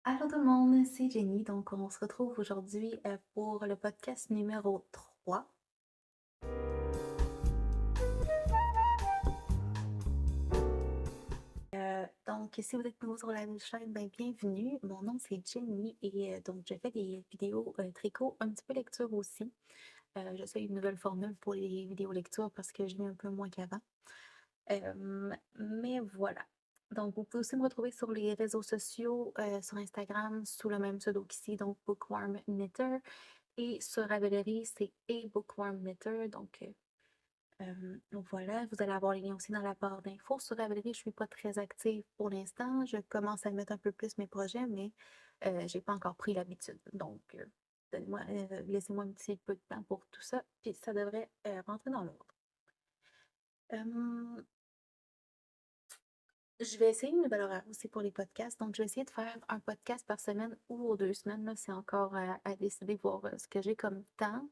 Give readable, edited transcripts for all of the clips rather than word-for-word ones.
Allô tout le monde, c'est Jenny. Donc, on se retrouve aujourd'hui pour le podcast numéro 3. Donc, si vous êtes nouveau sur la chaîne, ben, bienvenue. Mon nom, c'est Jenny et donc, je fais des vidéos tricot, un petit peu lecture aussi. J'essaie une nouvelle formule pour les vidéos lecture parce que je lis un peu moins qu'avant. Mais voilà. Donc, vous pouvez aussi me retrouver sur les réseaux sociaux, sur Instagram, sous le même pseudo qu'ici, donc Bookworm Knitter. Et sur Ravelry, c'est et Bookworm Knitter. Donc, voilà, vous allez avoir les liens aussi dans la barre d'infos. Sur Ravelry, je ne suis pas très active pour l'instant. Je commence à mettre un peu plus mes projets, mais je n'ai pas encore pris l'habitude. Donc, laissez-moi un petit peu de temps pour tout ça, puis ça devrait rentrer dans l'ordre. Euh, Je vais essayer une nouvelle horaire aussi pour les podcasts. Donc, je vais essayer de faire un podcast par semaine ou aux 2 semaines. Là, c'est encore à décider, voir ce que j'ai comme temps.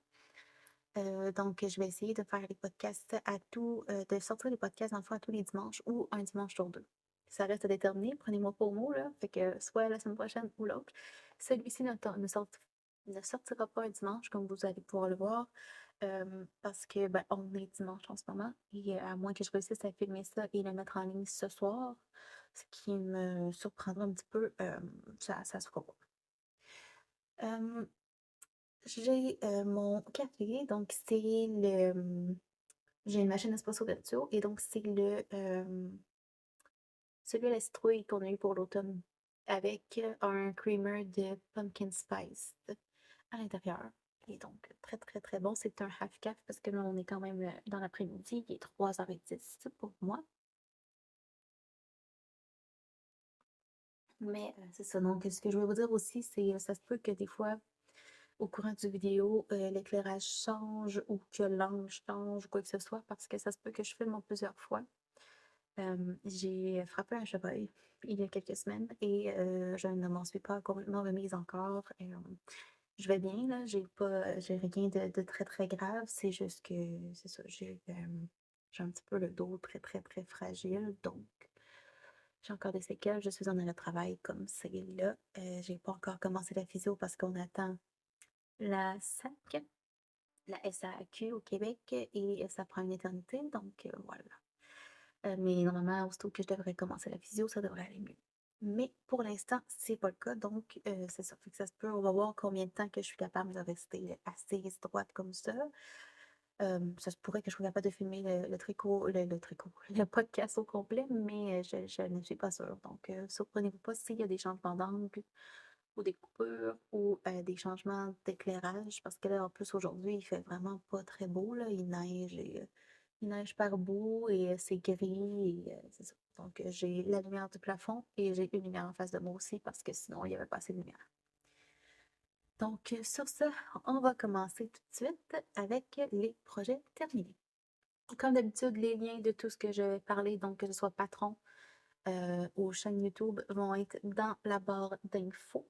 Donc, je vais essayer de faire les podcasts de sortir les podcasts dans le fond à tous les dimanches ou un dimanche sur deux. Ça reste à déterminer, prenez-moi pour mot, là. Fait que soit la semaine prochaine ou l'autre. Celui-ci ne sortira pas un dimanche, comme vous allez pouvoir le voir, parce que ben, on est dimanche en ce moment, et à moins que je réussisse à filmer ça et le mettre en ligne ce soir, ce qui me surprendra un petit peu, ça se fera pas. Euh, j'ai mon café, donc j'ai une machine espresso vertuo et donc c'est celui à la citrouille qu'on a eu pour l'automne avec un creamer de pumpkin spice à l'intérieur. Et donc très très très bon. C'est un half caf parce que là on est quand même dans l'après-midi, il est 3h10 pour moi. Mais c'est ça. Donc ce que je veux vous dire aussi, c'est ça se peut que des fois au courant du vidéo, l'éclairage change ou que l'angle change ou quoi que ce soit parce que ça se peut que je filme en plusieurs fois. J'ai frappé un cheval il y a quelques semaines et je ne m'en suis pas complètement remise encore. Je vais bien, là, j'ai rien de très très grave, c'est juste que c'est ça, j'ai un petit peu le dos très très très fragile, donc j'ai encore des séquelles, je suis en arrêt de travail comme c'est là. J'ai pas encore commencé la physio parce qu'on attend la SAQ, la SAQ au Québec, et ça prend une éternité, donc voilà. Mais normalement, aussitôt que je devrais commencer la physio, ça devrait aller mieux. Mais pour l'instant, c'est pas le cas, donc c'est ça. Fait que ça se peut, on va voir combien de temps que je suis capable de rester assise droite comme ça. Ça se pourrait que je sois capable de filmer le podcast au complet, mais je ne suis pas sûre. Donc, surprenez-vous pas s'il y a des changements d'angle ou des coupures ou des changements d'éclairage, parce que là, en plus, aujourd'hui, il fait vraiment pas très beau, là. Il neige par bout et c'est gris et c'est ça. Donc, j'ai la lumière du plafond et j'ai une lumière en face de moi aussi parce que sinon, il n'y avait pas assez de lumière. Donc, sur ça, on va commencer tout de suite avec les projets terminés. Comme d'habitude, les liens de tout ce que je vais parler, donc que ce soit Patreon ou chaîne YouTube, vont être dans la barre d'infos.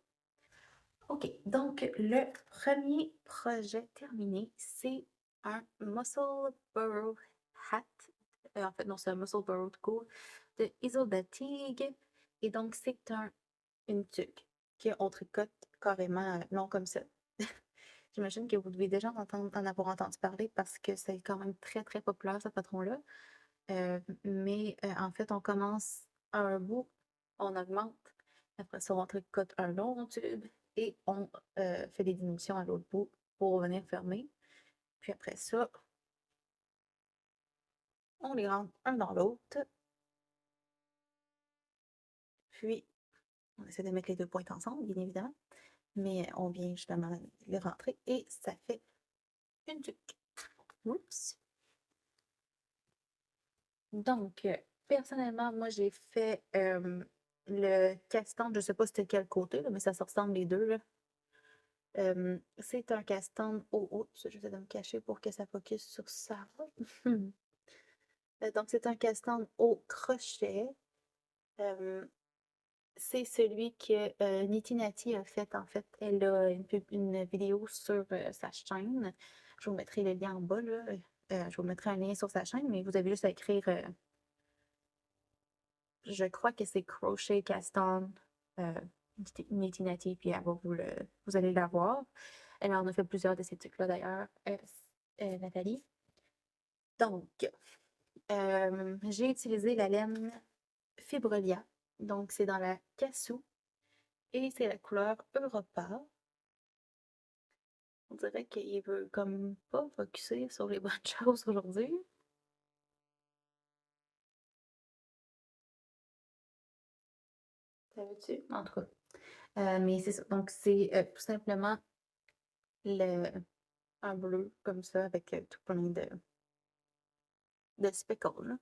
OK, donc le premier projet terminé, c'est un Muscle Burrow Hat. En fait, non, c'est un Muscle Burrow Cool de Isolda Teague. Et donc, c'est une tuque qu'on tricote carrément, non comme ça. J'imagine que vous devez déjà en avoir entendu parler parce que c'est quand même très, très populaire, ce patron-là. Mais en fait, on commence à un bout, on augmente. Après ça, on tricote un long tube et on fait des diminutions à l'autre bout pour venir fermer. Puis après ça, on les rentre un dans l'autre. Puis, on essaie de mettre les deux pointes ensemble, bien évidemment. Mais on vient justement les rentrer et ça fait une tuque. Oups! Donc, personnellement, moi, j'ai fait le castan. Je ne sais pas c'était quel côté, là, mais ça se ressemble les deux, là. C'est un castan au oups, j'essaie de me cacher pour que ça focus sur ça. Donc, c'est un castan au crochet. Euh, c'est celui que Niti Nati a fait, en fait. Elle a une vidéo sur sa chaîne. Je vous mettrai le lien en bas, là. Je vous mettrai un lien sur sa chaîne, mais vous avez juste à écrire, je crois que c'est crochet castan Niti Nati, puis vous allez la voir. Alors, on a fait plusieurs de ces trucs-là d'ailleurs, Nathalie. Donc, j'ai utilisé la laine Fibrelia. Donc, c'est dans la Cassou et c'est la couleur Europa. On dirait qu'il veut comme pas focusser sur les bonnes choses aujourd'hui. Savais-tu? En tout cas. Mais c'est ça. Donc, c'est tout simplement le, un bleu comme ça avec tout plein de speckles.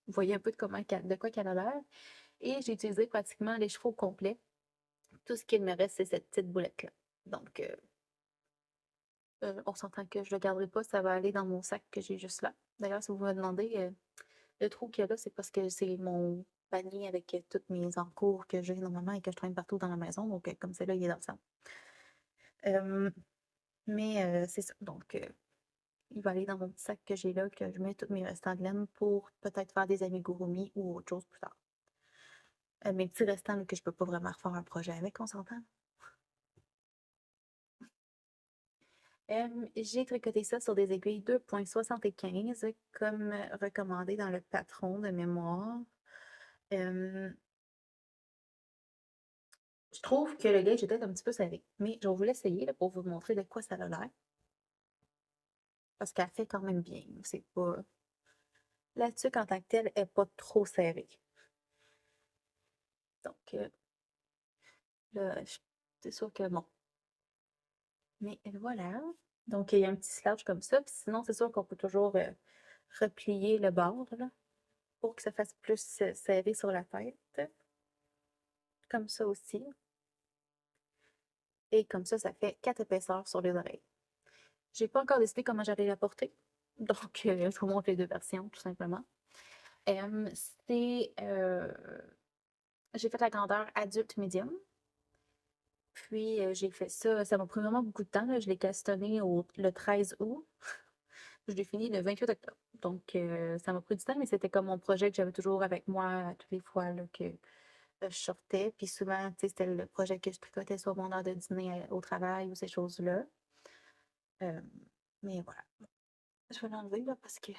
Vous voyez un peu de quoi qu'elle a l'air. Et j'ai utilisé pratiquement les chevaux complets. Tout ce qu'il me reste, c'est cette petite boulette-là. Donc, on s'entend que je ne le garderai pas, ça va aller dans mon sac que j'ai juste là. D'ailleurs, si vous me demandez, le trou qu'il y a là, c'est parce que c'est mon panier avec toutes mes encours que j'ai normalement et que je traîne partout dans la maison. Donc, comme c'est là, il est dans le centre. Mais c'est ça. Donc, il va aller dans mon petit sac que j'ai là, que je mets tous mes restants de laine pour peut-être faire des amigurumi ou autre chose plus tard. Mes petits restants là, que je peux pas vraiment refaire un projet avec, on s'entend? J'ai tricoté ça sur des aiguilles 2,75 comme recommandé dans le patron de mémoire. Euh, je trouve que le gauge est peut-être un petit peu serré, mais je vais vous l'essayer là, pour vous montrer de quoi ça a l'air. Parce qu'elle fait quand même bien. C'est pas. La tuque en tant que telle est pas trop serrée. Donc là, c'est sûr que bon. Mais voilà. Donc il y a un petit slouch comme ça. Puis sinon, c'est sûr qu'on peut toujours replier le bord là, pour que ça fasse plus serré sur la tête. Comme ça aussi. Et comme ça fait 4 épaisseurs sur les oreilles. J'ai pas encore décidé comment j'allais la porter. Donc, je vous montre les deux versions, tout simplement. C'est. J'ai fait la grandeur adulte médium. Puis, j'ai fait ça. Ça m'a pris vraiment beaucoup de temps, là. Je l'ai castonné le 13 août. Je l'ai fini le 28 octobre. Donc, ça m'a pris du temps, mais c'était comme mon projet que j'avais toujours avec moi toutes les fois là, que je sortais. Puis souvent, tu sais, c'était le projet que je tricotais sur mon heure de dîner au travail ou ces choses-là. Euh, mais voilà. Je vais l'enlever là parce que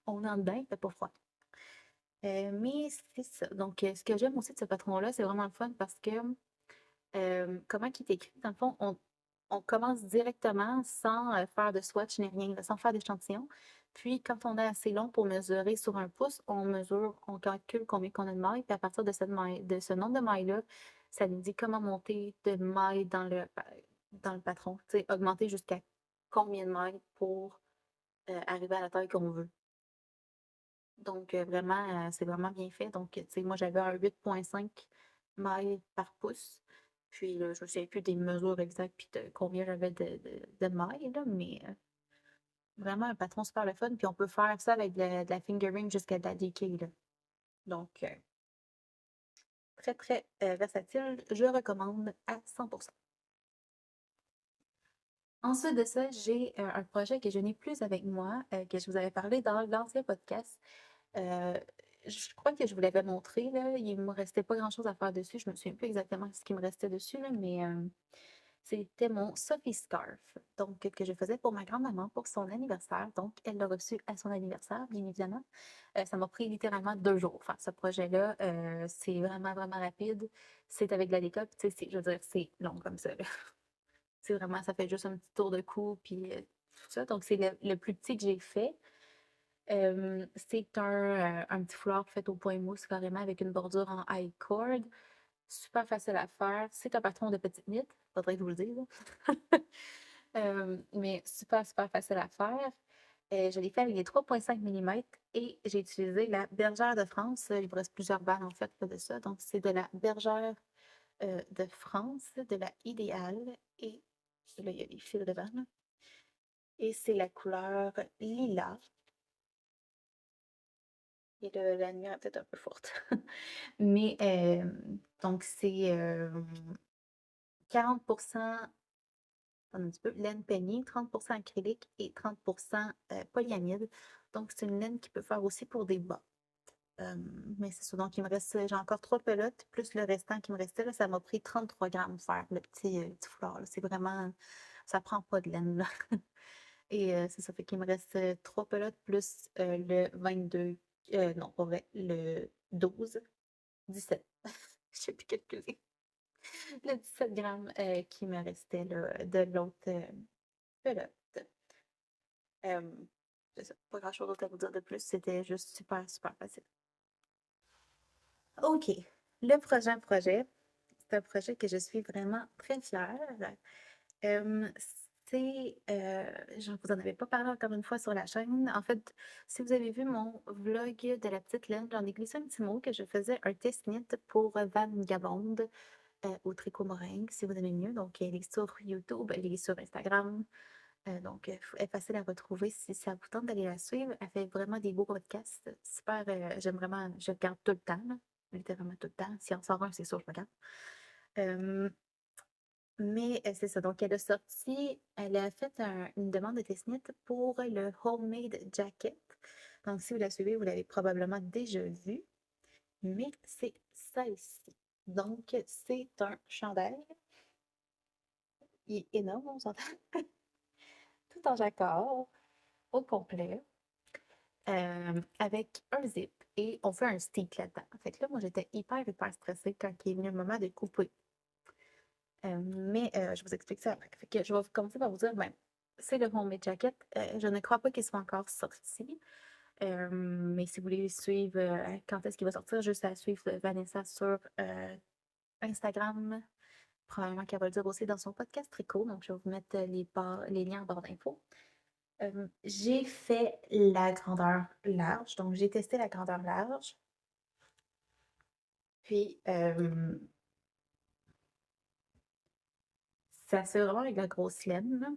on est en dedans, il fait pas froid. Mais c'est ça. Donc, ce que j'aime aussi de ce patron-là, c'est vraiment le fun parce que comment il est écrit, dans le fond, on commence directement sans faire de swatch ni rien, là, sans faire d'échantillon. Puis, quand on est assez long pour mesurer sur un pouce, on calcule combien qu'on a de mailles. Puis, à partir de de ce nombre de mailles-là, ça nous dit comment monter de mailles dans le patron. Tu sais, augmenter jusqu'à combien de mailles pour arriver à la taille qu'on veut. Donc, vraiment, c'est vraiment bien fait. Donc, tu sais, moi, j'avais un 8,5 mailles par pouce. Puis, là, je ne sais plus des mesures exactes puis de combien j'avais de mailles, là, mais vraiment un patron super le fun. Puis, on peut faire ça avec de la fingering jusqu'à de la DK, là. Donc, très, très versatile. Je recommande à 100%. Ensuite de ça, j'ai un projet que je n'ai plus avec moi, que je vous avais parlé dans l'ancien podcast. Euh, je crois que je vous l'avais montré, là. Il me restait pas grand-chose à faire dessus. Je me souviens plus exactement ce qui me restait dessus, là, mais c'était mon Sophie Scarf. Donc, que je faisais pour ma grand-maman pour son anniversaire. Donc, elle l'a reçu à son anniversaire, bien évidemment. Ça m'a pris littéralement 2 jours faire ce projet-là. C'est vraiment, vraiment rapide. C'est avec de la décolle. Tu sais, je veux dire, c'est long comme ça, là. C'est vraiment, ça fait juste un petit tour de cou, puis tout ça. Donc, c'est le plus petit que j'ai fait. C'est un petit foulard fait au point mousse carrément avec une bordure en high cord. Super facile à faire. C'est un patron de petite knit, faudrait que je vous le dise, là. Mais super, super facile à faire. Je l'ai fait avec les 3,5 mm et j'ai utilisé la Bergère de France. Il me reste plusieurs balles en fait là, de ça. Donc, c'est de la Bergère de France, de la Idéale et là, il y a les fils devant. Là. Et c'est la couleur lilas. Et la lumière est peut-être un peu forte. Mais donc, c'est 40% un petit peu, laine peignée, 30% acrylique et 30% polyamide. Donc, c'est une laine qui peut faire aussi pour des bas. Mais c'est ça. Donc, il me reste, j'ai encore 3 pelotes, plus le restant qui me restait, là, ça m'a pris 33 grammes faire le petit foulard, là. C'est vraiment, ça prend pas de laine, là. Et c'est ça, fait qu'il me reste 3 pelotes plus le 22, non, pas vrai, le 12, 17. Je sais plus calculer. Le 17 grammes qui me restait là, de l'autre pelote. Euh, c'est ça, pas grand-chose d'autre à vous dire de plus. C'était juste super, super facile. OK. Le prochain projet, c'est un projet que je suis vraiment très fière. Euh, je ne vous en avais pas parlé encore une fois sur la chaîne. En fait, si vous avez vu mon vlog de la petite laine, j'en ai glissé un petit mot que je faisais un test knit pour Van Gabonde au tricot meringue, si vous aimez mieux. Donc, elle est sur YouTube, elle est sur Instagram. Donc, elle est facile à retrouver si ça vous tente d'aller la suivre. Elle fait vraiment des beaux podcasts. Super, j'aime vraiment, je regarde tout le temps, là, littéralement tout le temps. Si on sort un, c'est sûr, je regarde. Euh, mais c'est ça. Donc, elle a fait une demande de Tessnit pour le Homemade Jacket. Donc, si vous la suivez, vous l'avez probablement déjà vu. Mais c'est ça ici. Donc, c'est un chandail. Il est énorme, on s'entend. Tout en jacquard, au complet, avec un zip. Et on fait un stick là-dedans. Fait que là, moi, j'étais hyper, hyper stressée quand il est venu le moment de couper. Mais je vous explique ça après. Fait que je vais commencer par vous dire, ben, c'est le Homemade Jacket. Je ne crois pas qu'il soit encore sorti. Mais si vous voulez suivre quand est-ce qu'il va sortir, juste à suivre Vanessa sur Instagram. Probablement qu'elle va le dire aussi dans son podcast Tricot. Donc, je vais vous mettre les liens en barre d'infos. J'ai fait la grandeur large. Donc, j'ai testé la grandeur large. Puis, ça se fait vraiment avec la grosse laine, là.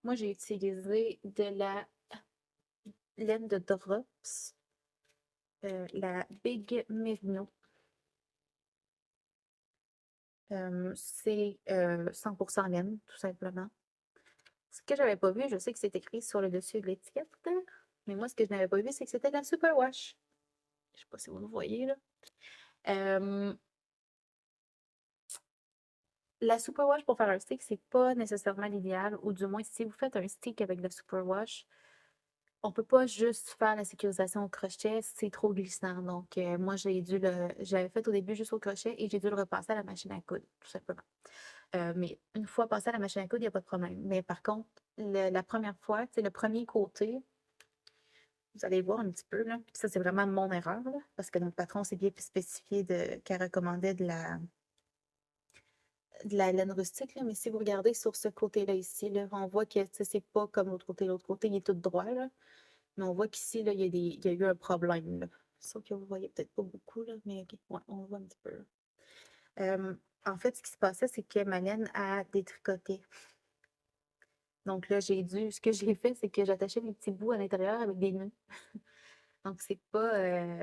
Moi, j'ai utilisé de la laine de Drops, la Big Merino. C'est 100% laine, tout simplement. Ce que j'avais pas vu, je sais que c'est écrit sur le dessus de l'étiquette, mais moi, ce que je n'avais pas vu, c'est que c'était de la superwash. Je sais pas si vous le voyez, là. Euh, la superwash pour faire un stick, c'est pas nécessairement l'idéal, ou du moins, si vous faites un stick avec de la superwash, on peut pas juste faire la sécurisation au crochet, c'est trop glissant. Donc, moi, j'avais fait au début juste au crochet et j'ai dû le repasser à la machine à coudre, tout simplement. Mais une fois passé à la machine à coudre, il n'y a pas de problème. Mais par contre, la première fois, c'est le premier côté, vous allez voir un petit peu, là. Puis ça, c'est vraiment mon erreur, là, parce que notre patron s'est bien spécifié qu'elle recommandait de la laine rustique, là. Mais si vous regardez sur ce côté-là ici, là, on voit que c'est pas comme l'autre côté. L'autre côté, il est tout droit, là. Mais on voit qu'ici, là, il y a eu un problème, là. Sauf que vous voyez peut-être pas beaucoup, là, mais ok, ouais, on voit un petit peu. Euh, En fait, ce qui se passait, c'est que ma laine a détricoté. Donc là, ce que j'ai fait, c'est que j'attachais mes petits bouts à l'intérieur avec des nœuds. Donc c'est pas,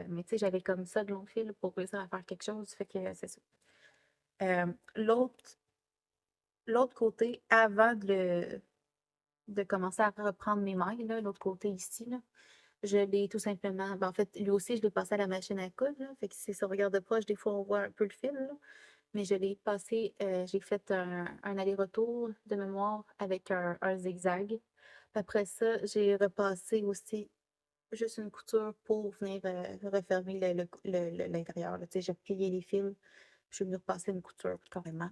mais tu sais, j'avais comme ça de long fil pour réussir à faire quelque chose, fait que c'est ça. Euh, l'autre, l'autre côté, avant de commencer à reprendre mes mailles, là, l'autre côté ici, là, je l'ai tout simplement, ben, en fait, lui aussi, je l'ai passé à la machine à coudre, là, fait que si on regarde de proche, des fois, on voit un peu le fil, là, mais je l'ai passé, j'ai fait un aller-retour de mémoire avec un zigzag. Puis après ça, j'ai repassé aussi juste une couture pour venir refermer l'intérieur, là. Tu sais, j'ai plié les fils, puis je suis venue repasser une couture carrément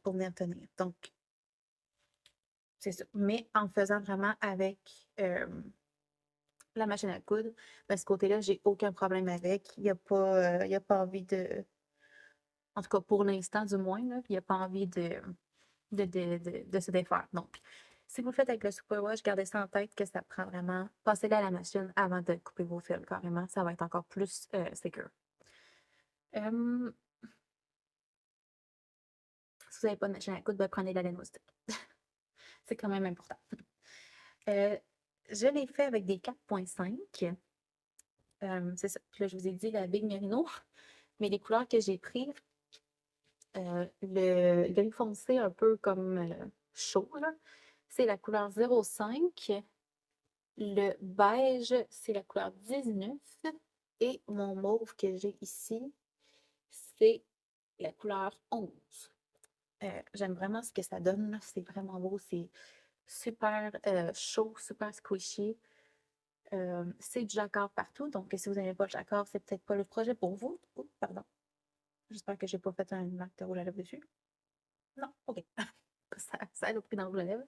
pour venir tenir. Donc, c'est ça. Mais en faisant vraiment avec la machine à coudre, ben, ce côté-là, j'ai aucun problème avec. Il y a pas envie de. En tout cas, pour l'instant, du moins, là, il n'y a pas envie de se défaire. Donc, si vous le faites avec le superwash, gardez ça en tête que ça prend vraiment. Passez-le à la machine avant de couper vos fils carrément. Ça va être encore plus sécure. Euh, Si vous n'avez pas de machine à coudre, ben, prenez de la laine moustique. C'est quand même important. Euh, je l'ai fait avec des 4,5. C'est ça. Puis là, je vous ai dit la Big Merino. Mais les couleurs que j'ai prises, le gris foncé un peu comme chaud, là, c'est la couleur 05, Le beige, c'est la couleur 19 et mon mauve que j'ai ici, c'est la couleur 11. J'aime vraiment ce que ça donne, là. C'est vraiment beau, c'est super chaud, super squishy. C'est du jacquard partout, donc si vous n'aimez pas le jacquard, c'est peut-être pas le projet pour vous. Oups, pardon. J'espère que j'ai pas fait un marque de rouge à lèvres dessus. Non, ok. Ça a pris dans le rouge à lèvres.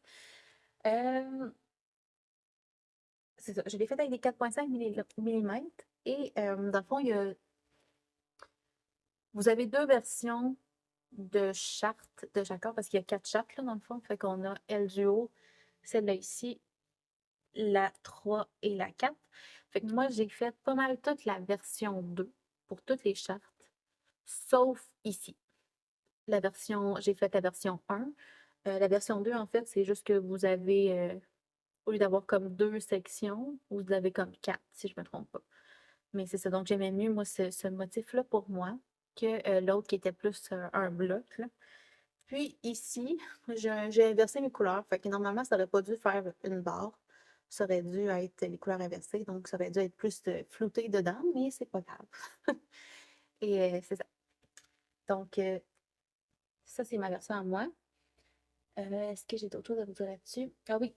C'est ça, je l'ai fait avec des 4,5 mm et dans le fond, vous avez deux versions de charte de jacquard parce qu'il y a 4 chartes là, dans le fond. Fait qu'on a elle du haut, celle-là ici, la 3 et la 4. Fait que moi, j'ai fait pas mal toute la version 2 pour toutes les chartes, sauf ici. J'ai fait la version 1. La version 2, en fait, c'est juste que vous avez, au lieu d'avoir comme deux sections, vous avez comme 4, si je me trompe pas. Mais c'est ça, donc j'aimais mieux, moi, ce motif-là pour moi que l'autre qui était plus un bloc, là. Puis ici, j'ai inversé mes couleurs. Fait que normalement, ça aurait pas dû faire une barre. Ça aurait dû être les couleurs inversées. Donc, ça aurait dû être plus flouté dedans, mais c'est pas grave. Et c'est ça. Donc, ça, c'est ma version à moi. Est-ce que j'ai d'autres choses à vous dire là-dessus? Ah oui.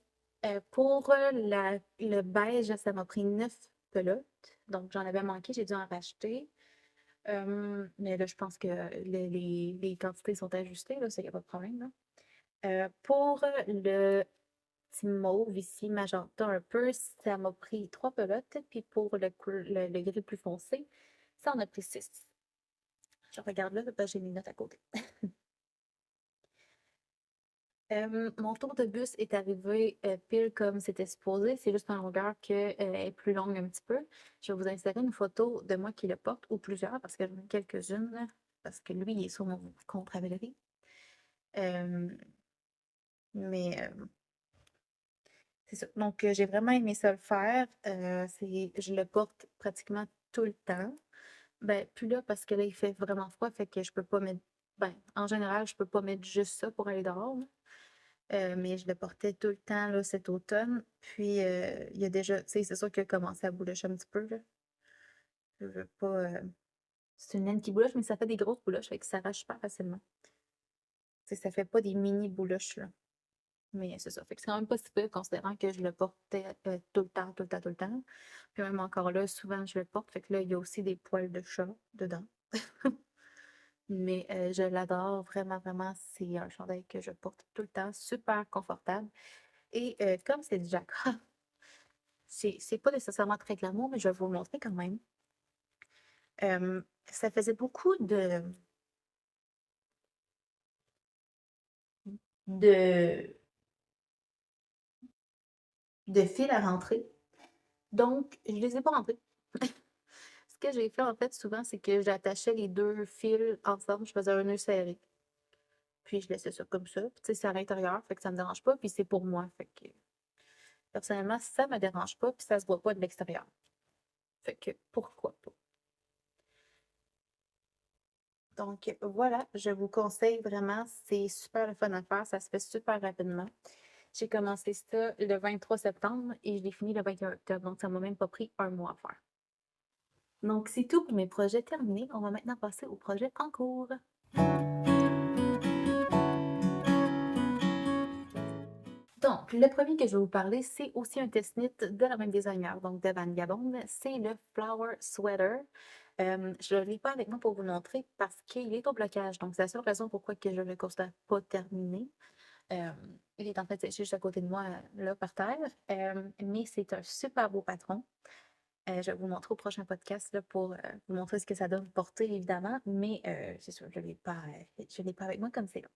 Pour le beige, ça m'a pris 9 pelotes. Donc, j'en avais manqué, j'ai dû en racheter. Mais là, je pense que les quantités sont ajustées, là, ça, il n'y a pas de problème, là. Pour le petit mauve ici, magenta un peu, ça m'a pris 3 pelotes. Puis pour le gris plus foncé, ça en a pris 6. Je regarde là, parce que j'ai mes notes à côté. Mon tour de bus est arrivé pile comme c'était supposé. C'est juste en longueur qu'elle est plus longue un petit peu. Je vais vous insérer une photo de moi qui le porte, ou plusieurs, parce que j'en ai quelques-unes, là, parce que lui, il est sur mon compte Ravelry. Euh, mais c'est ça. Donc, j'ai vraiment aimé ça le faire. Je le porte pratiquement tout le temps. Ben, plus là, parce que là, il fait vraiment froid, fait que je peux pas mettre. Ben, en général, je peux pas mettre juste ça pour aller dehors, là. Mais je le portais tout le temps là, cet automne. Puis il y a déjà, tu sais, c'est sûr qu'il a commencé à boulocher un petit peu, là. Je veux pas. C'est une laine qui bouloche, mais ça fait des grosses bouloches, fait que ça arrache super facilement. Tu sais, ça fait pas des mini bouloches, là. Mais c'est ça. Fait que c'est quand même pas si peu considérant que je le portais tout le temps, tout le temps, tout le temps. Puis même encore là, souvent je le porte. Fait que là, il y a aussi des poils de chat dedans. Mais je l'adore vraiment, vraiment. C'est un chandail que je porte tout le temps, super confortable. Et comme c'est du jacquard, c'est pas nécessairement très glamour, mais je vais vous le montrer quand même. Ça faisait beaucoup de, de fils à rentrer. Donc, je les ai pas rentrés. Ce que j'ai fait, en fait, souvent, c'est que j'attachais les deux fils ensemble, je faisais un nœud serré. Puis je laissais ça comme ça. Puis, tu sais, c'est à l'intérieur, fait que ça me dérange pas, puis c'est pour moi. Fait que, personnellement, ça me dérange pas, puis ça se voit pas de l'extérieur. Fait que, pourquoi pas? Donc, voilà, je vous conseille vraiment, c'est super le fun à faire, ça se fait super rapidement. J'ai commencé ça le 23 septembre et je l'ai fini le 21 octobre, donc ça m'a même pas pris un mois à faire. Donc, c'est tout pour mes projets terminés. On va maintenant passer aux projets en cours. Donc, le premier que je vais vous parler, c'est aussi un test-knit de la même designer, donc de Van Gabon. C'est le Flower Sweater. Je ne l'ai pas avec moi pour vous montrer parce qu'il est au blocage. Donc, c'est la seule raison pourquoi que je ne le considère pas terminé. Euh, il est en fait séché juste à côté de moi, là, par terre. Mais c'est un super beau patron. Je vais vous montrer au prochain podcast là, pour vous montrer ce que ça donne porter, évidemment. Mais c'est sûr, je l'ai pas avec moi comme c'est là.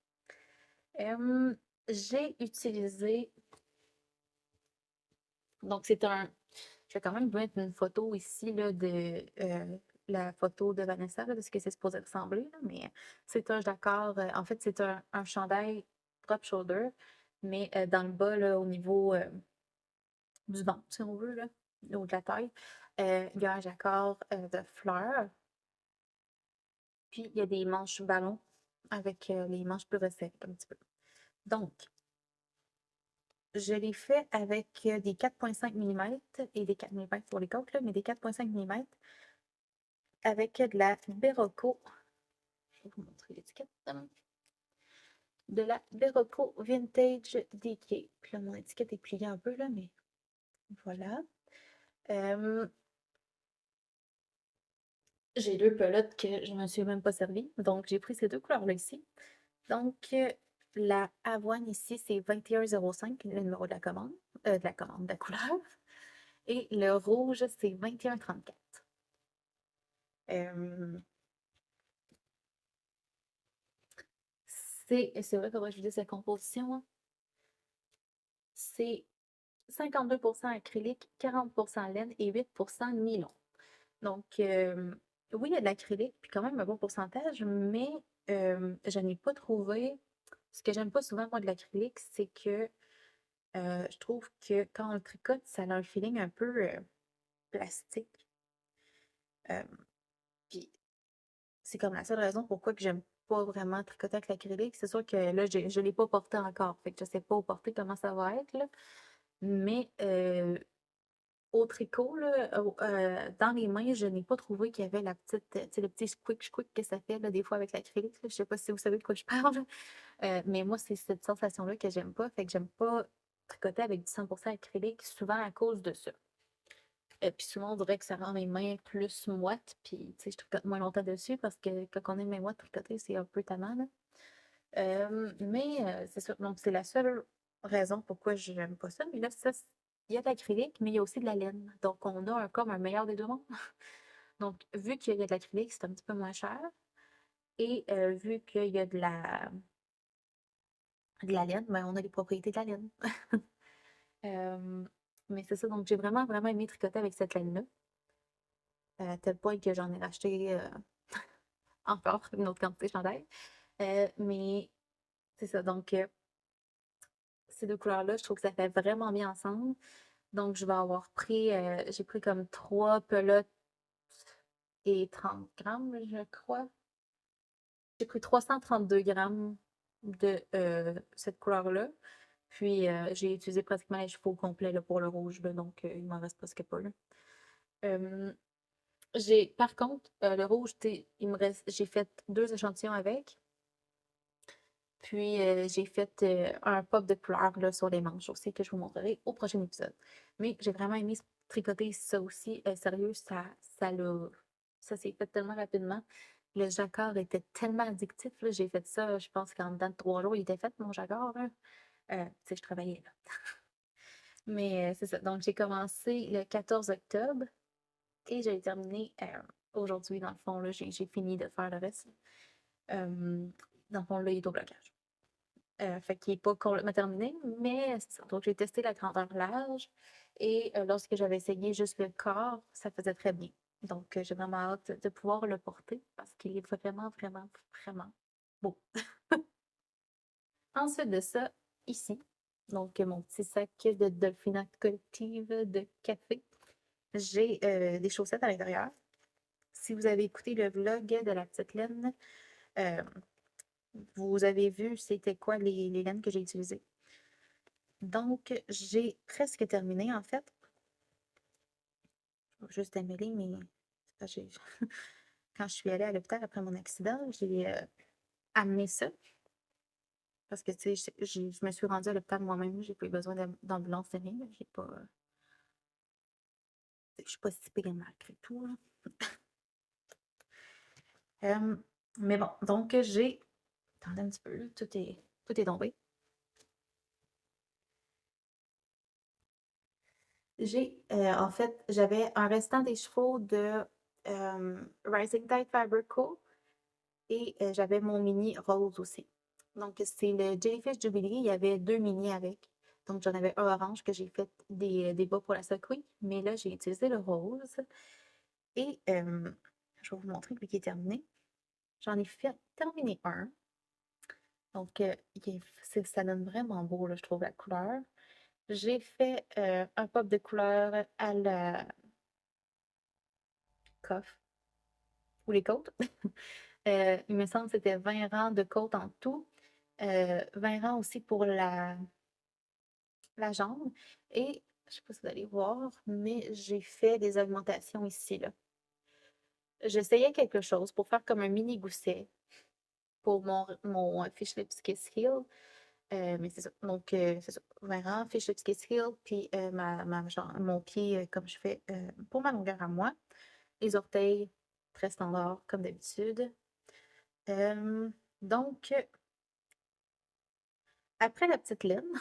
J'ai utilisé. Donc, c'est un. Je vais quand même vous mettre une photo ici là, de la photo de Vanessa, là, de ce que c'est supposé ressembler. Là, mais c'est un jacquard. En fait, c'est un chandail drop shoulder, mais dans le bas, là, au niveau du ventre, si on veut, là, au de la taille, il y a un jacquard de fleurs. Puis, il y a des manches ballons avec les manches plus resserrées un petit peu. Donc, je l'ai fait avec des 4,5 mm et des 4 mm pour les côtes, là, mais des 4,5 mm avec de la Berocco. Je vais vous montrer l'étiquette. De la Berocco Vintage DK. Puis là, mon étiquette est pliée un peu, là, mais voilà. J'ai deux pelotes que je ne me suis même pas servi. Donc, j'ai pris ces deux couleurs-là ici. Donc, la avoine ici, c'est 21,05, le numéro de la commande, de la couleur. Et le rouge, c'est 21,34. Euh, c'est vrai, comment je dis cette composition, hein? C'est 52% acrylique, 40% laine et 8% nylon. Donc, oui, il y a de l'acrylique, puis quand même un bon pourcentage, mais je n'ai pas trouvé. Ce que j'aime pas souvent, moi, de l'acrylique, c'est que je trouve que quand on le tricote, ça a un feeling un peu plastique. Euh, Puis c'est comme la seule raison pourquoi que j'aime pas vraiment tricoter avec l'acrylique. C'est sûr que là, je l'ai pas porté encore, fait que je sais pas au porter comment ça va être, là. Mais au tricot, là, dans les mains, je n'ai pas trouvé qu'il y avait la petite, tu sais, le petit squick squick que ça fait là, des fois avec l'acrylique. Je sais pas si vous savez de quoi je parle. Mais moi, c'est cette sensation-là que j'aime pas. Fait que j'aime pas tricoter avec du 100% acrylique, souvent à cause de ça. Puis souvent, on dirait que ça rend mes mains plus moites, puis tu sais, je tricote moins longtemps dessus parce que quand on est mes moites, tricoter, c'est un peu tannant, là. Mais c'est ça. Donc, c'est la seule raison pourquoi je n'aime pas ça. Mais là, ça, il y a de l'acrylique, mais il y a aussi de la laine. Donc, on a comme un meilleur des deux mondes. Donc, vu qu'il y a de l'acrylique, c'est un petit peu moins cher. Et vu qu'il y a de la laine, ben, on a les propriétés de la laine. Euh, mais c'est ça. Donc, j'ai vraiment, vraiment aimé tricoter avec cette laine-là. À tel point que j'en ai racheté encore une autre quantité de chandail. Mais c'est ça. Donc, ces deux couleurs-là, je trouve que ça fait vraiment bien ensemble. Donc, je vais avoir pris, j'ai pris comme 3 pelotes et 30 grammes, je crois. J'ai pris 332 grammes de cette couleur-là. Puis, j'ai utilisé pratiquement les chevaux complets là, pour le rouge, là, donc il m'en reste presque pas. Là. Euh, par contre, le rouge, j'ai fait 2 échantillons avec. Puis, j'ai fait un pop de couleur là, sur les manches aussi que je vous montrerai au prochain épisode. Mais j'ai vraiment aimé tricoter ça aussi. Sérieux, ça s'est fait tellement rapidement. Le jacquard était tellement addictif. J'ai fait ça, je pense qu'en dedans de 3 jours, il était fait, mon jacquard. Là. Tu sais, je travaillais là. Mais c'est ça. Donc, j'ai commencé le 14 octobre et j'ai terminé aujourd'hui. Dans le fond, là, j'ai fini de faire le reste. Dans le fond, là, il est au blocage. Fait qu'il n'est pas complètement terminé, mais c'est ça. Donc, j'ai testé la grandeur large et lorsque j'avais essayé juste le corps, ça faisait très bien. Donc, j'ai vraiment hâte de pouvoir le porter parce qu'il est vraiment, vraiment, vraiment beau. Ensuite de ça, ici, donc mon petit sac de Dolphina collective de café, j'ai des chaussettes à l'intérieur. Si vous avez écouté le vlog de la petite laine, euh, vous avez vu c'était quoi les laines que j'ai utilisées. Donc, j'ai presque terminé en fait. Je vais juste démêler, mais quand je suis allée à l'hôpital après mon accident, j'ai amené ça. Parce que, tu sais, je me suis rendue à l'hôpital moi-même. J'ai pas eu besoin d'ambulance de rien. J'ai pas. Je suis pas si pire malgré tout. Là. Mais bon, donc j'ai. Attendez un petit peu, là, tout est tombé. En fait, j'avais un restant des chevaux de Rising Tide Fiber Co. Et j'avais mon mini rose aussi. Donc, c'est le Jellyfish Jubilee. Il y avait 2 mini avec. Donc, j'en avais un orange que j'ai fait des bas pour la Socqueen. Mais là, j'ai utilisé le rose. Et je vais vous montrer lui qui est terminé. J'en ai fait terminer un. Donc, ça donne vraiment beau, là, je trouve, la couleur. J'ai fait un pop de couleur à la coiffe ou les côtes. Il me semble que c'était 20 rangs de côtes en tout. 20 rangs aussi pour la jambe et je sais pas si vous allez voir, mais j'ai fait des augmentations ici, là. J'essayais quelque chose pour faire comme un mini gousset pour mon Fish Lips Kiss Heel. Mais c'est ça. Donc, c'est ça. Vraiment, Fish Lips Kiss Heel, puis mon pied, comme je fais pour ma longueur à moi. Les orteils, très standard, comme d'habitude. Euh, donc, après la petite laine,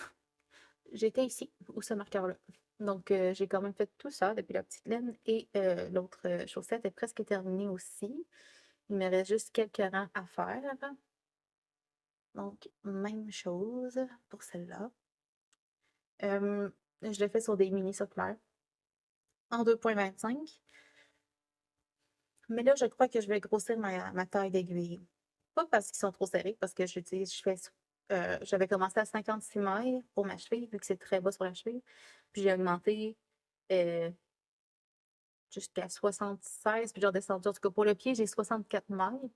j'étais ici, où ce marqueur-là. Donc, j'ai quand même fait tout ça depuis la petite laine et l'autre chaussette est presque terminée aussi. Il me reste juste quelques rangs à faire. Donc, même chose pour celle-là. Je l'ai fait sur des mini circulaires en 2,25. Mais là, je crois que je vais grossir ma taille d'aiguille. Pas parce qu'ils sont trop serrés, parce que j'avais commencé à 56 mailles pour ma cheville, vu que c'est très bas sur la cheville. Puis j'ai augmenté euh, jusqu'à 76, puis j'ai redescendu. En tout cas, pour le pied, j'ai 64 mailles.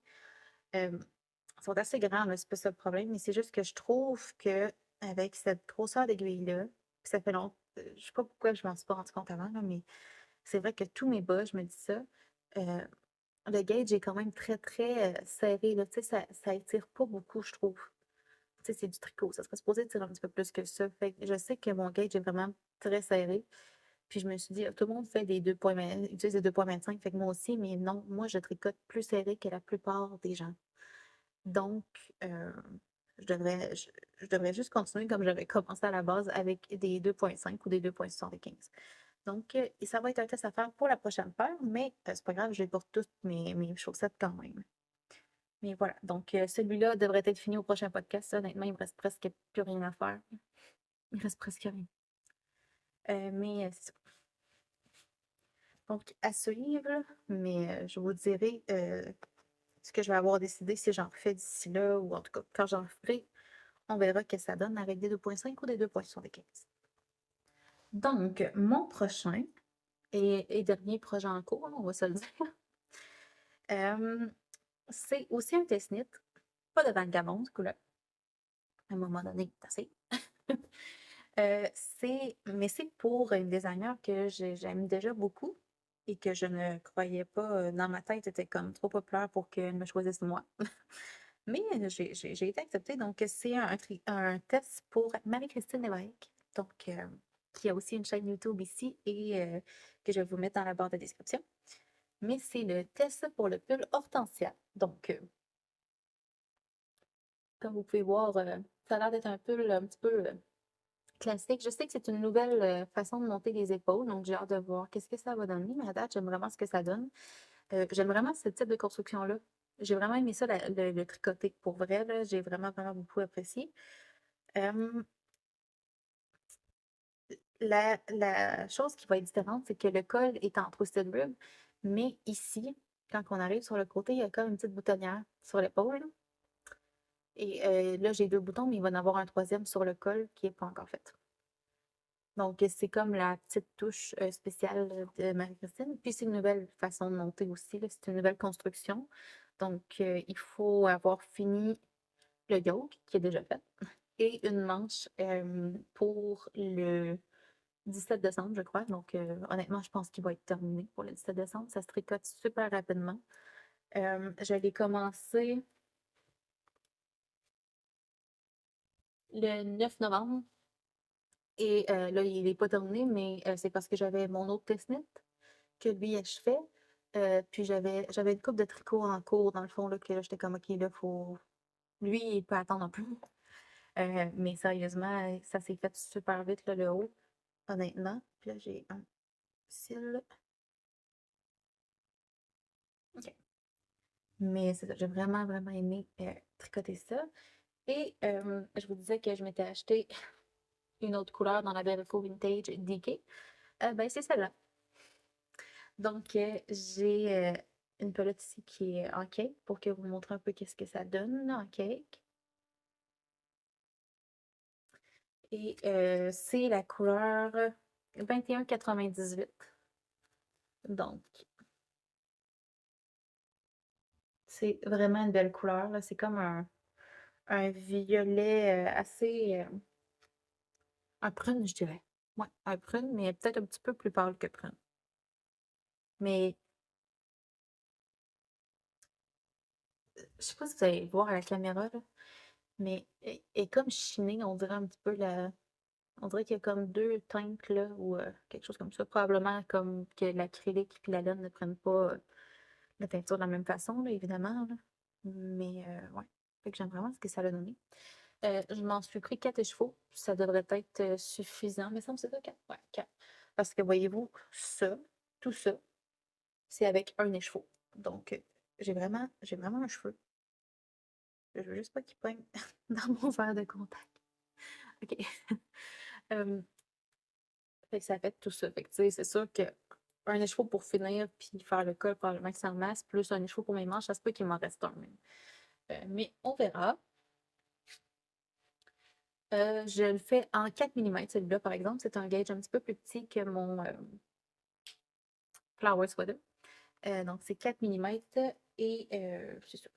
Euh, Ils sont assez grands, là, c'est pas ça le problème, mais c'est juste que je trouve que avec cette grosseur d'aiguille-là, puis ça fait longtemps, je sais pas pourquoi je m'en suis pas rendu compte avant, là, mais c'est vrai que tous mes bas, je me dis ça, euh, le gauge est quand même très, très serré, là, tu sais, ça étire pas beaucoup, je trouve. Tu sais, c'est du tricot, ça serait supposé tirer un petit peu plus que ça. Fait que je sais que mon gauge est vraiment très serré. Puis je me suis dit, tout le monde fait des 2,20 utilise des 2,25, fait que moi aussi, mais non, moi, je tricote plus serré que la plupart des gens. Donc, euh, je devrais juste continuer comme j'avais commencé à la base avec des 2,5 ou des 2,75. Donc, et ça va être un test à faire pour la prochaine paire, mais c'est pas grave, je vais pour toutes mes chaussettes quand même. Mais voilà, donc celui-là devrait être fini au prochain podcast. Honnêtement, il me reste presque plus rien à faire. Il reste presque rien. Mais c'est ça. Donc, à suivre, mais je vous dirai ce que je vais avoir décidé si j'en refais d'ici là, ou en tout cas, quand j'en ferai, on verra ce que ça donne avec des 2,5 ou des 2,75. Donc, mon prochain et dernier projet en cours, on va se le dire, c'est aussi un test knit, pas de vagabond, ce coup-là. À un moment donné, c'est assez. Mais c'est pour une designer que j'aime déjà beaucoup et que je ne croyais pas dans ma tête était comme trop populaire pour qu'elle me choisisse moi. Mais j'ai été acceptée, donc c'est un test pour Marie-Christine Lévesque, donc qui a aussi une chaîne YouTube ici et que je vais vous mettre dans la barre de description. Mais c'est le test pour le pull Hortensia. Donc, comme vous pouvez voir, ça a l'air d'être un pull un petit peu classique. Je sais que c'est une nouvelle façon de monter les épaules, donc j'ai hâte de voir qu'est-ce que ça va donner. Mais à date, j'aime vraiment ce que ça donne. J'aime vraiment ce type de construction-là. J'ai vraiment aimé ça, le tricoter. Pour vrai, là, j'ai vraiment, vraiment beaucoup apprécié. Euh, la chose qui va être différente, c'est que le col est en twisted rib, mais ici, quand on arrive sur le côté, il y a comme une petite boutonnière sur l'épaule, là. Et là, j'ai deux boutons, mais il va y en avoir un troisième sur le col qui n'est pas encore fait. Donc, c'est comme la petite touche spéciale de Marie-Christine. Puis, c'est une nouvelle façon de monter aussi, là. C'est une nouvelle construction. Donc, il faut avoir fini le yoke, qui est déjà fait, et une manche pour le 17 décembre, je crois. Donc, honnêtement, je pense qu'il va être terminé pour le 17 décembre. Ça se tricote super rapidement. Je l'ai commencé le 9 novembre. Et là, il n'est pas terminé, mais c'est parce que j'avais mon autre test-knit que lui achevait. Puis j'avais une coupe de tricot en cours, dans le fond, là, que là, j'étais comme, OK, là, faut. Lui, il peut attendre un peu. Mais sérieusement, ça s'est fait super vite, là, le haut, honnêtement. Puis là, j'ai un cil. OK. Mais c'est ça, j'ai vraiment, vraiment aimé tricoter ça. Et je vous disais que je m'étais acheté une autre couleur dans la Belco Vintage DK. Ben, c'est celle-là. Donc, j'ai une pelote ici qui est en cake pour que vous montre un peu qu'est-ce que ça donne en cake. Et c'est la couleur 2198. Donc, c'est vraiment une belle couleur, là. C'est comme un violet assez, Un prune, je dirais. Ouais, un prune, mais peut-être un petit peu plus pâle que prune. Mais je sais pas si vous allez voir à la caméra, là, mais elle est comme chinée, on dirait un petit peu la. On dirait qu'il y a comme deux teintes là, ou quelque chose comme ça. Probablement comme que l'acrylique et la laine ne prennent pas la teinture de la même façon, là, évidemment. Là. Mais ouais. Fait que j'aime vraiment ce que ça a donné. Je m'en suis pris 4 écheveaux. Ça devrait être suffisant. Mais ça me semble que c'est ça, 4. Ouais, 4. Parce que voyez-vous, ça, tout ça, c'est avec un écheveau. Donc, j'ai vraiment un cheveu. Je veux juste pas qu'il pogne dans mon verre de contact. OK. Euh, fait que ça fait tout ça. Fait que, tu sais, c'est sûr que un écheveau pour finir puis faire le col, probablement que ça en masse, plus un écheveau pour mes manches, ça se peut qu'il m'en reste un même. Mais on verra. Je le fais en 4 mm, celui-là, par exemple. C'est un gauge un petit peu plus petit que mon flower sweater. Donc, c'est 4 mm et c'est ça.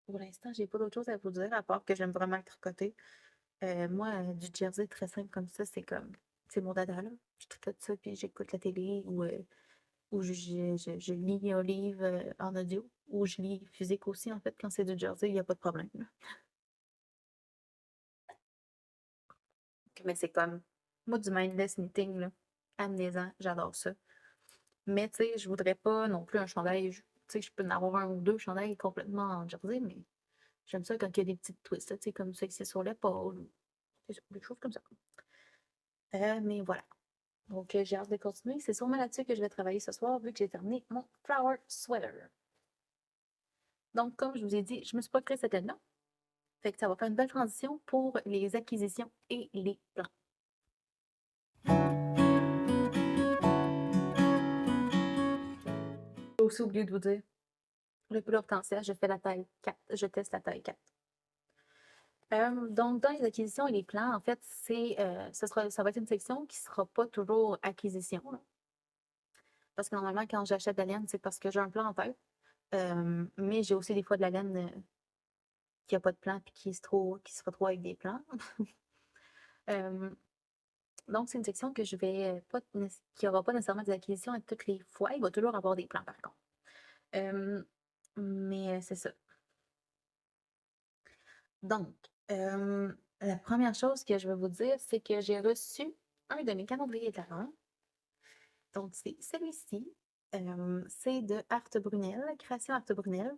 Pour l'instant, j'ai pas d'autre chose à vous dire à part que j'aime vraiment le tricoter. Moi, du jersey très simple comme ça, c'est mon dada, là. Je tricote ça, puis j'écoute la télé ou je lis un livre en audio ou je lis physique aussi, en fait, quand c'est du jersey, il n'y a pas de problème, là. Mais c'est comme, moi, du mindless knitting, là, amenez-en, j'adore ça. Mais, tu sais, je voudrais pas non plus un chandail, tu sais, je peux en avoir un ou deux chandails complètement en jersey, mais j'aime ça quand il y a des petites twists, là, tu sais, comme ça, que c'est sur l'épaule, c'est ça, des choses comme ça. Mais voilà. Donc, j'ai hâte de continuer. C'est sûrement là-dessus que je vais travailler ce soir, vu que j'ai terminé mon flower sweater. Donc, comme je vous ai dit, je me suis pas créé cette laine-là. Fait que ça va faire une belle transition pour les acquisitions et les plans. J'ai aussi oublié de vous dire, le pull hortensia, je fais la taille 4. Je teste la taille 4. Donc, dans les acquisitions et les plans, en fait, ça va être une section qui ne sera pas toujours acquisition, là. Parce que normalement, quand j'achète de la laine, c'est parce que j'ai un plan en tête. Mais j'ai aussi des fois de la laine qui n'a pas de plan et qui se retrouve avec des plans. Euh, donc, c'est une section que je vais pas, qui n'aura pas nécessairement des acquisitions à toutes les fois. Il va toujours avoir des plans, par contre. Euh, mais c'est ça. Donc, la première chose que je vais vous dire, c'est que j'ai reçu un de mes calendriers de l'Avent. Donc, c'est celui-ci. C'est de Arte Brunel, Création Arte Brunel.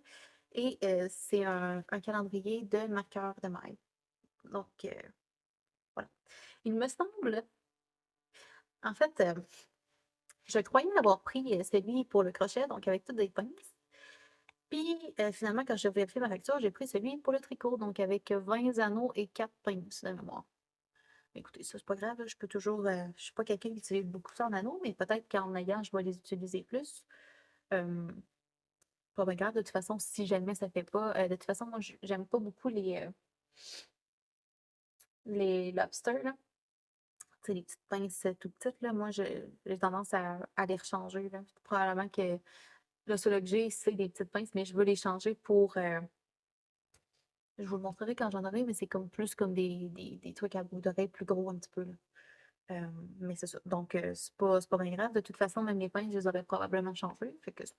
Et c'est un calendrier de marqueur de maille. Donc, voilà. Il me semble, en fait, je croyais avoir pris celui pour le crochet, donc avec toutes des pinces. Puis, finalement, quand j'ai vérifié ma facture, j'ai pris celui pour le tricot, donc avec 20 anneaux et 4 pinces de mémoire. Écoutez, ça, c'est pas grave, je peux toujours. Je suis pas quelqu'un qui utilise beaucoup ça en anneaux, mais peut-être qu'en ayant, je vais les utiliser plus. Euh, Pas bien grave, de toute façon, si jamais ça fait pas. De toute façon, moi, j'aime pas beaucoup les lobsters, là. Tu sais, les petites pinces tout petites, là. Moi, j'ai tendance à les rechanger, là. Probablement que le seul que j'ai, c'est des petites pinces, mais je veux les changer pour. Je vous le montrerai quand j'en aurai, mais c'est comme plus comme des trucs à bout d'oreille plus gros un petit peu, là. Mais c'est ça. Donc, c'est pas bien grave. De toute façon, même les pinces, je les aurais probablement changées. Fait que c'est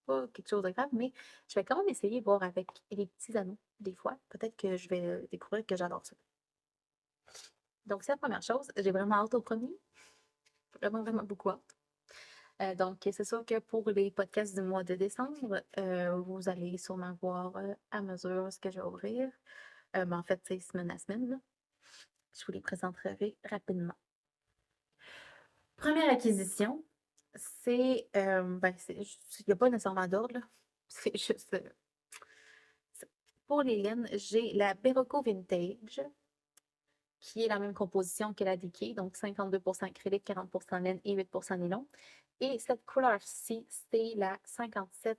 pas quelque chose de grave, mais je vais quand même essayer de voir avec les petits anneaux, des fois. Peut-être que je vais découvrir que j'adore ça. Donc, c'est la première chose. J'ai vraiment hâte au premier. Vraiment, vraiment beaucoup hâte. Donc, c'est sûr que pour les podcasts du mois de décembre, vous allez sûrement voir à mesure ce que je vais ouvrir. Mais en fait, c'est semaine à semaine, là. Je vous les présenterai rapidement. Première acquisition, ben, il n'y a pas nécessairement d'ordre, là. C'est juste, pour les laines, j'ai la Berroco Vintage, qui est la même composition que la Dickie, donc 52% acrylique, 40% laine et 8% nylon. Et cette couleur-ci, c'est la 5107.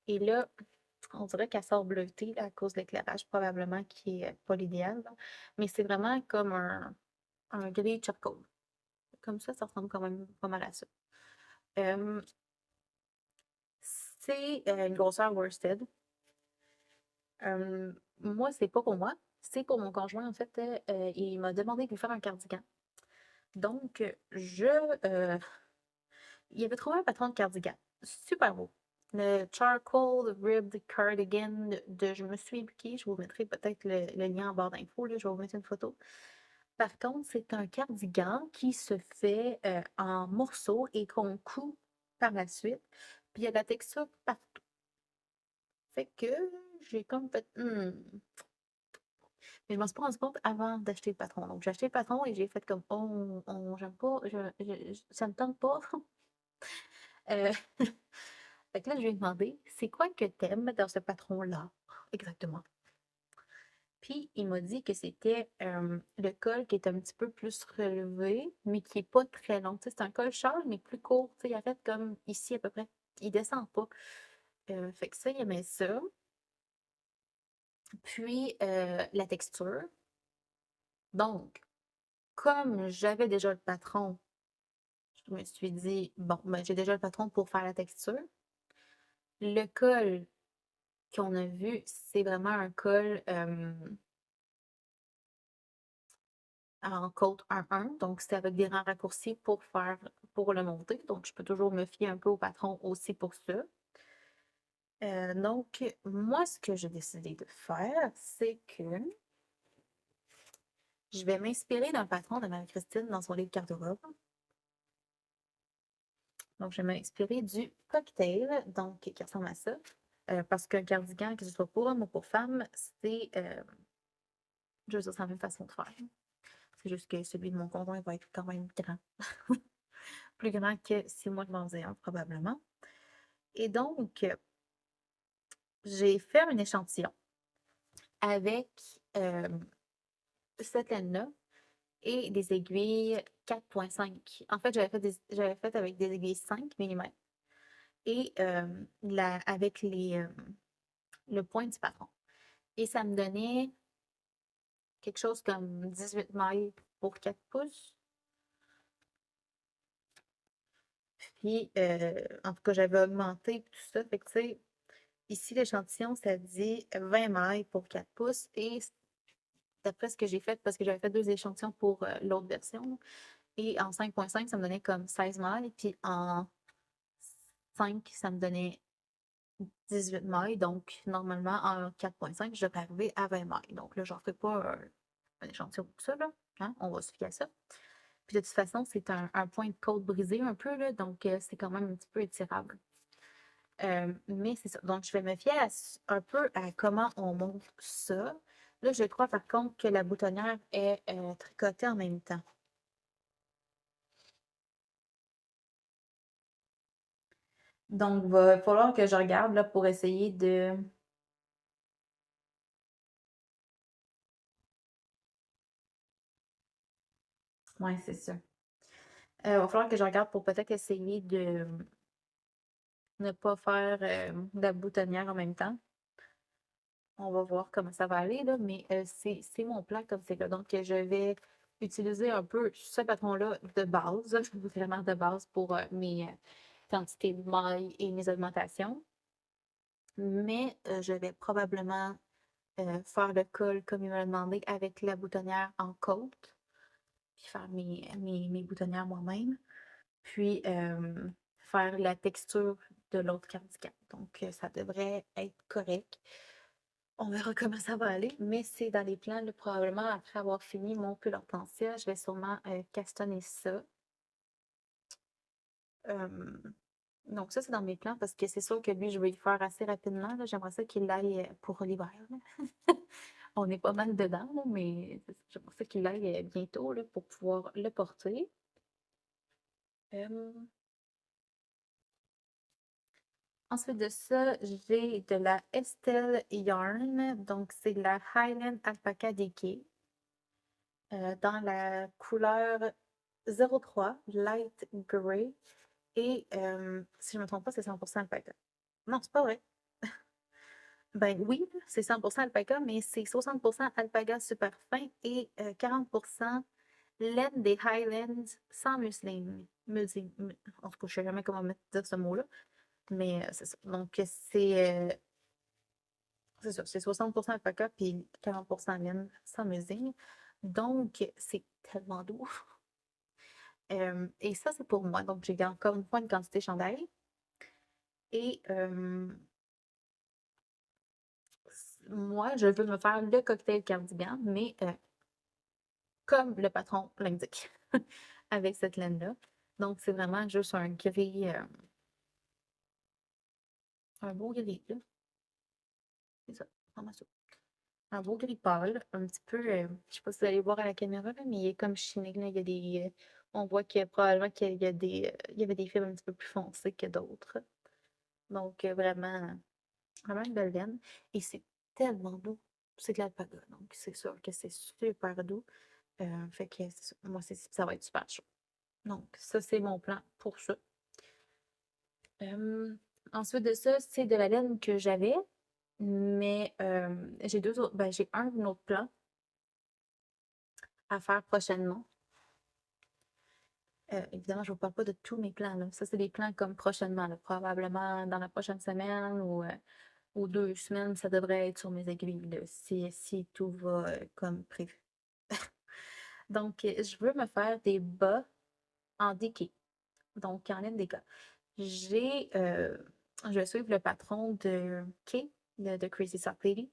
Et là, on dirait qu'elle sort bleutée là, à cause de l'éclairage, probablement, qui est pas l'idéal, là. Mais c'est vraiment comme un gris charcoal. Comme ça ressemble quand même pas mal à ça. Euh, c'est une grosseur worsted. Moi, c'est pas pour moi. c'est pour mon conjoint, en fait, il m'a demandé de lui faire un cardigan. Donc, il avait trouvé un patron de cardigan. Super beau. Le Charcoal Ribbed Cardigan de je me suis impliquée. Je vous mettrai peut-être le lien en barre d'infos. Je vais vous mettre une photo. Par contre, c'est un cardigan qui se fait en morceaux et qu'on coud par la suite. Puis il y a de la texture partout. Fait que j'ai comme fait. Mais je m'en suis pas rendu compte avant d'acheter le patron. Donc, j'ai acheté le patron et j'ai fait comme, oh, j'aime pas, ça me tente pas. Euh, fait que là, je lui ai demandé, c'est quoi que t'aimes dans ce patron-là? Exactement. Puis, il m'a dit que c'était le col qui est un petit peu plus relevé, mais qui est pas très long. Tu sais, c'est un col châle, mais plus court. Tu sais, il arrête comme ici à peu près. Il descend pas. Fait que ça, il aimait ça. Puis, la texture. Donc, comme j'avais déjà le patron, je me suis dit, bon, ben, j'ai déjà le patron pour faire la texture. Le col qu'on a vu, c'est vraiment un col en côte 1-1. Donc, c'est avec des rangs raccourcis pour le monter. Donc, je peux toujours me fier un peu au patron aussi pour ça. Donc, moi, ce que j'ai décidé de faire, c'est que je vais m'inspirer d'un patron de Marie-Christine dans son livre garde-robe. Donc, je vais m'inspirer du cocktail, donc qui ressemble à ça. Parce qu'un cardigan, que ce soit pour homme ou pour femme, c'est, je veux dire, c'est la même façon de faire. C'est juste que celui de mon conjoint va être quand même grand. Plus grand que si moi je m'en faisais un, probablement. Et donc, j'ai fait un échantillon avec cette laine-là et des aiguilles 4,5. En fait, j'avais fait avec des aiguilles 5 mm et avec le point du patron. Et ça me donnait quelque chose comme 18 mailles pour 4 pouces. Puis, en tout cas, j'avais augmenté tout ça. Fait que, tu sais, ici, l'échantillon, ça dit 20 mailles pour 4 pouces. Et d'après ce que j'ai fait, parce que j'avais fait deux échantillons pour l'autre version, et en 5,5, ça me donnait comme 16 mailles. Puis en 5, ça me donnait 18 mailles. Donc, normalement, en 4,5, je devrais arriver à 20 mailles. Donc là, j'en ferai pas un échantillon pour ça, là. Hein? On va se fier à ça. Puis de toute façon, c'est un point de côte brisé un peu, là, donc c'est quand même un petit peu étirable. Mais c'est ça. Donc, je vais me fier un peu à comment on monte ça. Là, je crois par contre que la boutonnière est tricotée en même temps. Donc, il va falloir que je regarde là, pour essayer de. Ouais, c'est ça. Il va falloir que je regarde pour peut-être essayer de ne pas faire de la boutonnière en même temps. On va voir comment ça va aller, là, mais c'est mon plan comme c'est là. Donc, je vais utiliser un peu ce patron-là de base, vraiment de base pour mes quantités de mailles et mes augmentations. Mais je vais probablement faire le col comme il m'a demandé avec la boutonnière en côte, puis faire mes boutonnières moi-même, puis faire la texture de l'autre cardigan. Donc, ça devrait être correct. On verra comment ça va aller, mais c'est dans les plans, là, probablement après avoir fini mon pull hortensia, je vais sûrement castonner ça. Donc ça, c'est dans mes plans parce que c'est sûr que lui, je vais le faire assez rapidement. J'aimerais ça qu'il aille pour l'hiver. On est pas mal dedans, là, mais j'aimerais ça qu'il aille bientôt là, pour pouvoir le porter. Euh, Ensuite de ça, j'ai de la Estelle Yarn. Donc, c'est de la Highland Alpaca Decay. Dans la couleur 03 Light Gray. Et si je ne me trompe pas, c'est 100% alpaca. Non, c'est pas vrai. Ben oui, c'est 100% alpaca, mais c'est 60% alpaga super fin et 40% laine des Highlands sans museline. En tout cas, je ne sais jamais comment dire ce mot-là, mais c'est ça. Donc, c'est c'est ça, c'est 60% alpaca puis 40% laine sans musing. Donc, c'est tellement doux. Et ça, c'est pour moi. Donc, j'ai encore une fois une quantité chandail. Et moi, je veux me faire le cocktail cardigan, mais comme le patron l'indique, avec cette laine-là. Donc, c'est vraiment juste un gris, un beau gris, là. C'est ça, vraiment ça. Un beau gris pâle, un petit peu, je sais pas si vous allez voir à la caméra, là, mais il est comme chiné, là. Il y a des, on voit qu'il y a probablement qu'il y a des, il y avait des fibres un petit peu plus foncées que d'autres. Donc, vraiment, vraiment une belle laine. Et c'est tellement doux. C'est de l'alpaga, donc c'est sûr que c'est super doux. Fait que moi, ça va être super chaud. Donc, ça, c'est mon plan pour ça. Ensuite de ça, c'est de la laine que j'avais, mais j'ai deux autres, ben, j'ai un autre plan à faire prochainement. Évidemment, je ne vous parle pas de tous mes plans, là. Ça, c'est des plans comme prochainement, là. Probablement dans la prochaine semaine ou 2 semaines, ça devrait être sur mes aiguilles, là, si tout va comme prévu. Donc, je veux me faire des bas en déqué, donc en laine d'école. Je vais suivre le patron de Kay, de Crazy Sock Lady.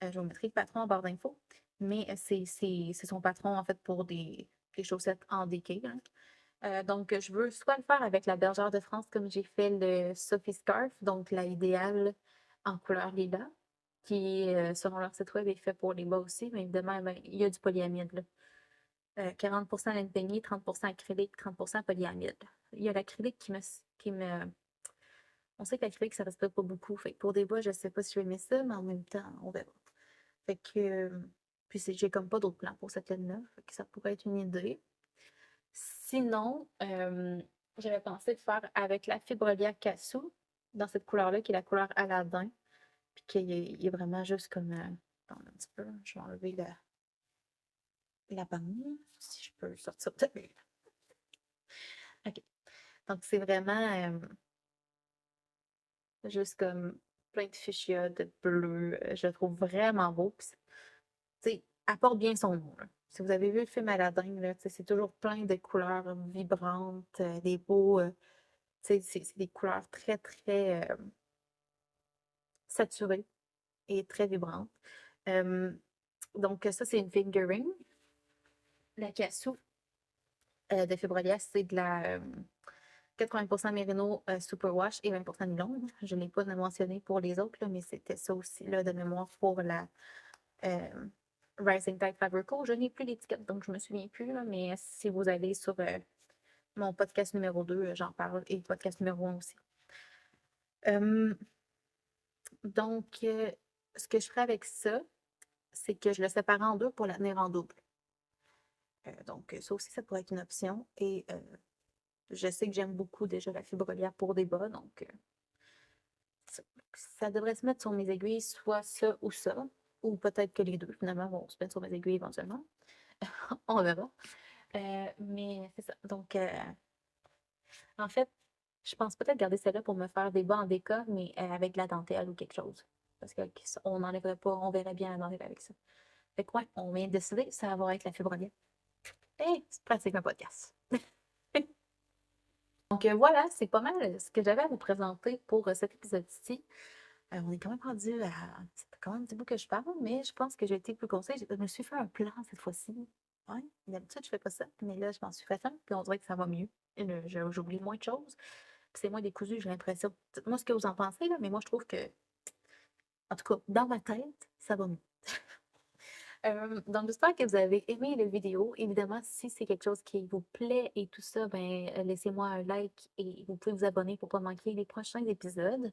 Je vous mettrai le patron en barre d'infos, mais c'est son patron en fait pour des chaussettes en déqué, là. Donc, je veux soit le faire avec la Bergère de France, comme j'ai fait le Sophie Scarf, donc la idéale en couleur lilas, qui, selon leur site web, est fait pour les bas aussi, mais évidemment, ben, il y a du polyamide, là. 40% laine peignée, 30% acrylique, 30% polyamide. Il y a l'acrylique qui me. On sait que l'acrylique, ça reste pas beaucoup. Fait que pour des bas, je sais pas si je vais aimer ça, mais en même temps, on verra. Fait que. Puis j'ai comme pas d'autres plans pour cette laine-là. Fait que ça pourrait être une idée. Sinon, j'avais pensé de faire avec la Fibrolia Cassou, dans cette couleur-là, qui est la couleur Aladdin. Puis qu'il est vraiment juste comme. Attends un petit peu, je vais enlever la bande, si je peux sortir de. OK. Donc, c'est vraiment juste comme plein de fuchsia, de bleu. Je le trouve vraiment beau. Puis, tu sais, apporte bien son nom, là. Si vous avez vu le film Aladdin, là, tu sais, c'est toujours plein de couleurs vibrantes, des beaux. Tu sais, c'est des couleurs très, très saturées et très vibrantes. Euh, donc, ça, c'est une fingering. La cassou de Fibrolia, c'est de la 80% Merino Superwash et 20% nylon. Je ne l'ai pas mentionné pour les autres, là, mais c'était ça aussi là, de mémoire pour la Rising Tide Fabrico. Je n'ai plus l'étiquette, donc je ne me souviens plus, là, mais si vous allez sur mon podcast numéro 2, j'en parle, et le podcast numéro 1 aussi. Donc, ce que je ferai avec ça, c'est que je le sépare en deux pour la tenir en double. Donc, ça aussi, ça pourrait être une option. Et je sais que j'aime beaucoup déjà la fibrolière pour des bas, donc ça devrait se mettre sur mes aiguilles, soit ça, ou peut-être que les deux, finalement, vont se mettre sur mes aiguilles éventuellement. On verra. Mais c'est ça. Donc, en fait, je pense peut-être garder celle-là pour me faire des bas en déca, mais avec de la dentelle ou quelque chose. Parce qu'on n'enlèverait pas, on verrait bien la dentelle avec ça. Fait que ouais, on vient de décider, ça va être la fibrolière. Et c'est pratique un podcast. Donc voilà, c'est pas mal ce que j'avais à vous présenter pour cet épisode-ci. On est quand même rendu à. Ça fait quand même un petit bout que je parle, mais je pense que j'ai été plus conseil. Je me suis fait un plan cette fois-ci. Ouais, d'habitude, je fais pas ça, mais là, je m'en suis fait un, puis on dirait que ça va mieux. J'oublie moins de choses. Puis c'est moins décousu, j'ai l'impression. Dites-moi ce que vous en pensez, là, mais moi, je trouve que, en tout cas, dans ma tête, ça va mieux. Donc, j'espère que vous avez aimé la vidéo. Évidemment, si c'est quelque chose qui vous plaît et tout ça, ben, laissez-moi un like et vous pouvez vous abonner pour ne pas manquer les prochains épisodes.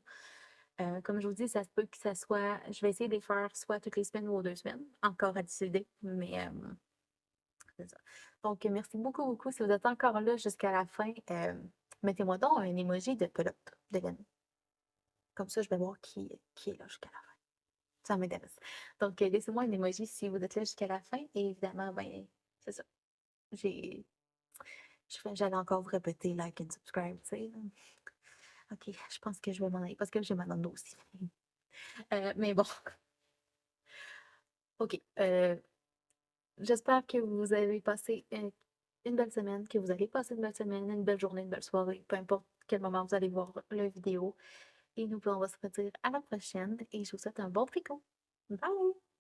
Comme je vous dis, ça se peut que ça soit. Je vais essayer de les faire soit toutes les semaines ou aux 2 semaines. Encore à décider, mais c'est ça. Donc, merci beaucoup, beaucoup. Si vous êtes encore là jusqu'à la fin, mettez-moi donc un emoji de pelote de laine. Comme ça, je vais voir qui est là jusqu'à la fin. Ça m'intéresse. Donc, laissez-moi un emoji si vous êtes là jusqu'à la fin. Et évidemment, ben, c'est ça. J'ai. J'allais encore vous répéter like and subscribe, tu sais. OK, je pense que je vais m'en aller parce que j'ai mal dans le dos aussi. Mais bon. OK, j'espère que vous avez passé une belle semaine, que vous allez passer une belle semaine, une belle journée, une belle soirée, peu importe quel moment vous allez voir la vidéo et nous, ben, on va se redire à la prochaine et je vous souhaite un bon tricot. Bye!